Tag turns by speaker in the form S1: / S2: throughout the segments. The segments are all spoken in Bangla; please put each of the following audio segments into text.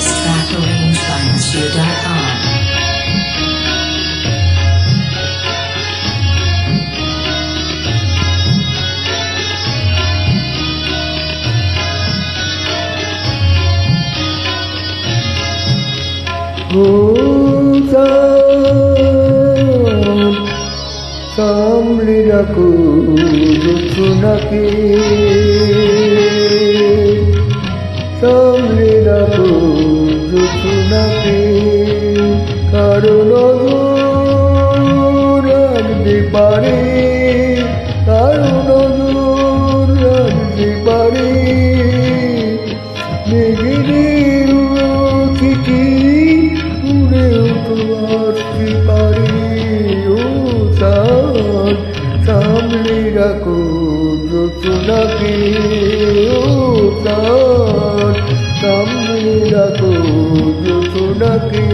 S1: This track arranged by Monsieur.com.
S2: Samliraku Jutsunaki Samliraku Jutsunaki Karunozur Agdipari Karunozur Agdipari Nigiriru Kiki Ure Utuasti Pari Samliraku Jutsunaki Samliraku Jutsunaki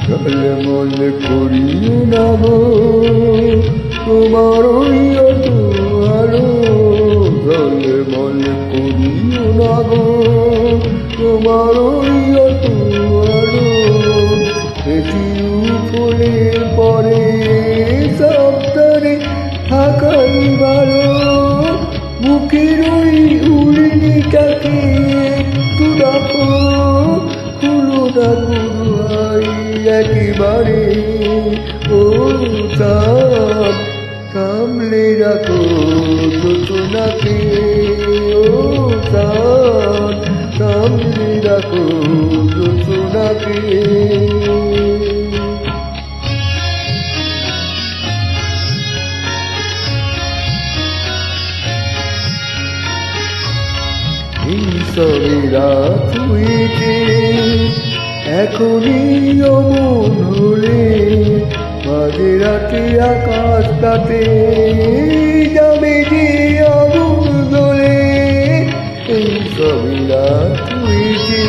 S2: Jale mole koriyo na go তোমার আলো জলে মলে করিও না গো তোমার আলো এটি ফুলে পরে সপ্তাহে থাকাই ভালো বুকের ওই উড়িটাকে তু রাখো খুলো না কুড়াই একেবারে ও চাঁদ Samliraku Jutsunaki O San Samliraku Jutsunaki Insabira tuite Ekhoni omon hole মাঝরাতে আকাশটাতে যাবে যে আগুন জ্বলে এই ছবিরা তুই যে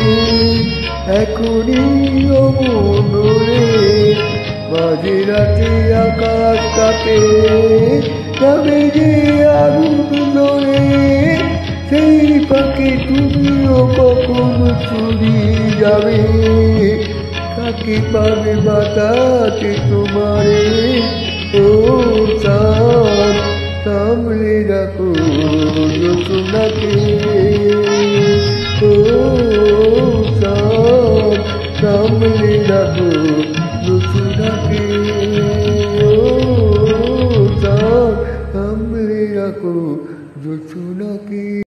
S2: এখনই অমন রে মাঝরাতে আকাশটাতে যাবে যে আগুন জ্বলে সেই ফাঁকে তুমিও কখন চুরি যাবে কাকে পাবে বাতাতে তোমারে ও চাঁদ সামলিরাকু জুৎসুনাকে ও চাঁদ সামলিরাকু জুৎসুনাকে ও চাঁদ সামলিরাকু জুৎসুনাকে